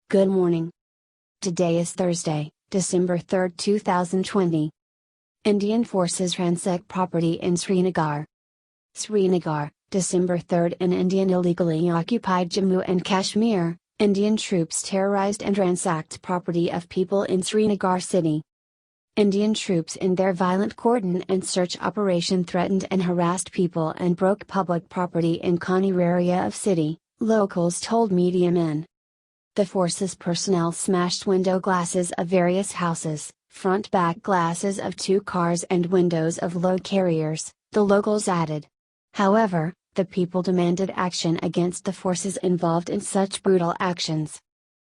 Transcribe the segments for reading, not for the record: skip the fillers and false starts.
Good morning. Today is Thursday, December 3, 2020. Indian forces ransack property in Srinagar. Srinagar, December 3. In Indian illegally occupied Jammu and Kashmir, Indian troops terrorized and ransacked property of people in Srinagar city. Indian troops in their violent cordon and search operation threatened and harassed people and broke public property in Kashmir area of city, locals told media men. The forces personnel smashed window glasses of various houses, front back glasses of 2 cars and windows of load carriers, the locals added. However, the people demanded action against the forces involved in such brutal actions.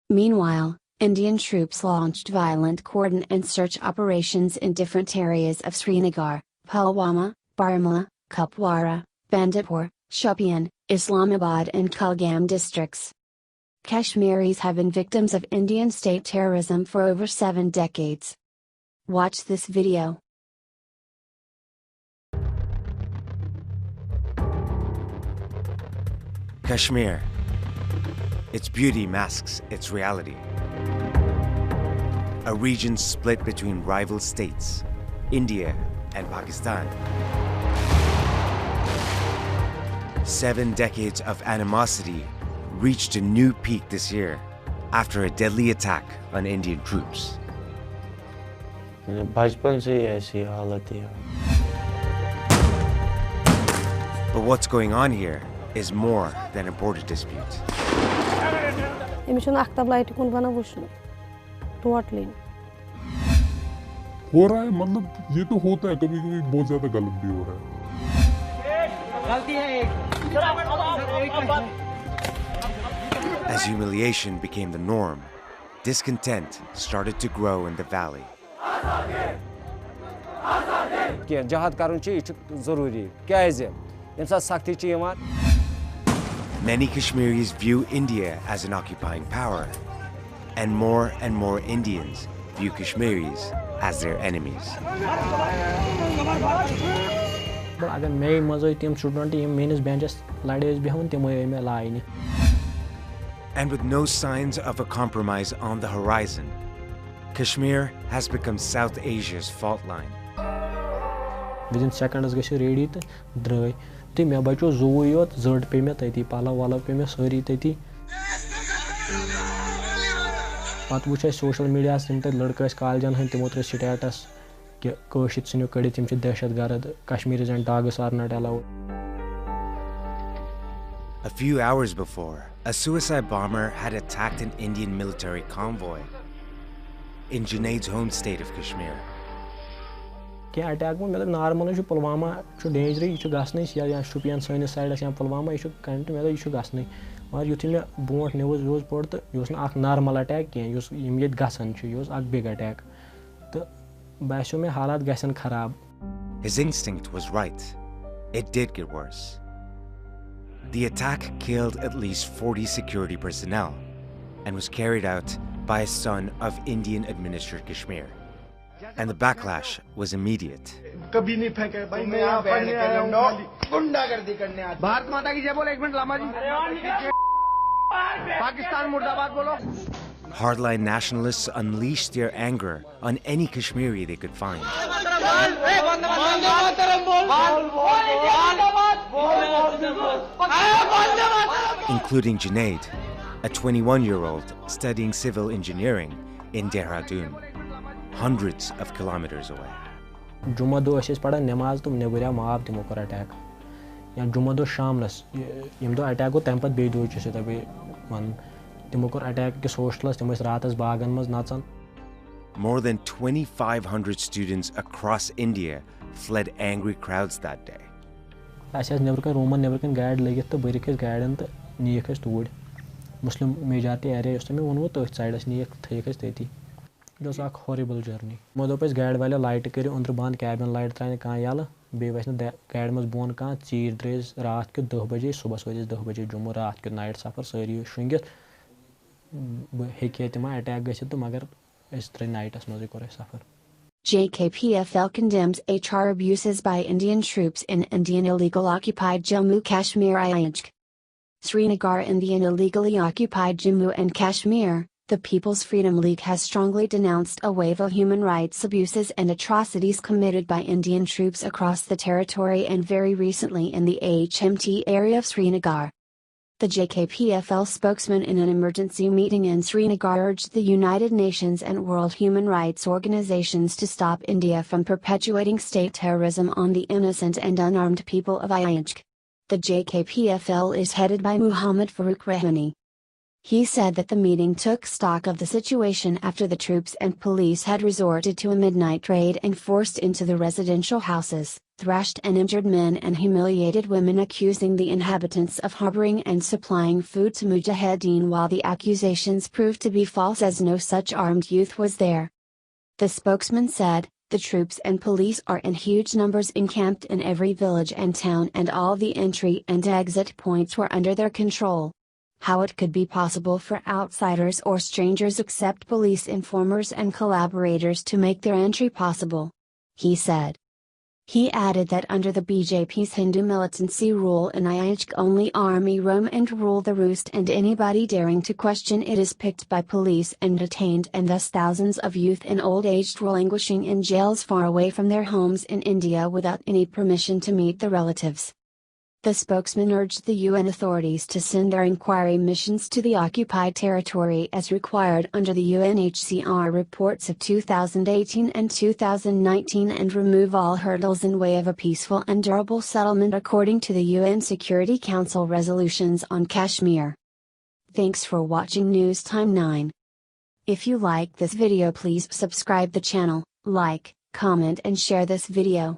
Meanwhile, Indian troops launched violent cordon and search operations in different areas of Srinagar, Pulwama, Baramulla, Kupwara, Bandipur, Shopian, Islamabad and Kulgam districts. Kashmiris have been victims of Indian state terrorism for over 7 decades. Watch this video. Kashmir. Its beauty masks its reality. A region split between rival states, India and Pakistan. 7 decades of animosity reached a new peak this year after a deadly attack on Indian troops. But what's going on here is more than a border dispute. Totally. हो रहा है मतलब ये तो होता है कभी-कभी बहुत ज़्यादा गलत भी हो रहा है गलती है एक As humiliation became the norm, discontent started to grow in the valley. Many Kashmiris view India as an occupying power, and more Indians view Kashmiris as their enemies. And with no signs of a compromise on the horizon, Kashmir has become South Asia's fault line. Within seconds, I was ready to drive. I was going to zerd pe me tati, pala wala pe me sorry tati. Pat wuch social media center ladkas kaljan han timotre status ke koshit sinu kadi timchi dehshatgarad Kashmiris and dogs are not allowed. A few hours before, a suicide bomber had attacked an Indian military convoy in Junaid's home state of Kashmir. Kya attack mein matlab normal is Pulwama is dangerous is gasne ya Shopian side side as Pulwama is kind matlab is gasne aur yuthi me bont news was port to yus na ak normal attack ke yus immediate gasan chu yus ak big attack to baisho me halat gasan kharab. His instinct was right. It did get worse. The attack killed at least 40 security personnel and was carried out by a son of Indian-administered Kashmir. And the backlash was immediate. Hardline nationalists unleashed their anger on any Kashmiri they could find. Including Junaid, a 21-year-old studying civil engineering in Dehradun, hundreds of kilometers away. Juma do ashes pada namaz tum neburia maab timo kor attack. Ya Juma do shamlas yim do attack go tempat be do chese tabe man timo kor attack ke socialist timo ratas bagan mas natsan. More than 2,500 students across India fled angry crowds that day. Ashes never can Roman never can guide legit to barricades guide and neekas tood. Muslim majority area usme one to side as neek thekas teti. It was a horrible journey. Modopes guide while light carry under band cabin light train ka yala be wasna guide mas bon ka cheer dress raat ke 2 baje subah swaje 2 baje jumu raat ke night safar sari shringet heketima attack gaise to magar is 3 night as maze kore safar. JKPFL condemns HR abuses by Indian troops in Indian illegal occupied Jammu Kashmir. Srinagar. Indian illegally occupied Jammu and Kashmir, The People's Freedom League has strongly denounced a wave of human rights abuses and atrocities committed by Indian troops across the territory and very recently in the HMT area of Srinagar. The JKPFL spokesman in an emergency meeting in Srinagar urged the United Nations and World Human Rights Organizations to stop India from perpetuating state terrorism on the innocent and unarmed people of IJK. The JKPFL is headed by Muhammad Farooq Rahmani. He said that the meeting took stock of the situation after the troops and police had resorted to a midnight raid and forced into the residential houses, thrashed and injured men and humiliated women, accusing the inhabitants of harboring and supplying food to Mujahideen, while the accusations proved to be false as no such armed youth was there. The spokesman said, "The troops and police are in huge numbers encamped in every village and town, and all the entry and exit points were under their control. How it could be possible for outsiders or strangers except police informers and collaborators to make their entry possible?" he said. He added that under the BJP's Hindu militancy rule in IJK, only army roam and rule the roost, and anybody daring to question it is picked by police and detained, and thus thousands of youth and old aged were languishing in jails far away from their homes in India without any permission to meet their relatives. The spokesman urged the UN authorities to send their inquiry missions to the occupied territory as required under the UNHCR reports of 2018 and 2019 and remove all hurdles in way of a peaceful and durable settlement according to the UN Security Council resolutions on Kashmir. Thanks for watching News Time 9. If you like this video, please subscribe the channel, like, comment and share this video.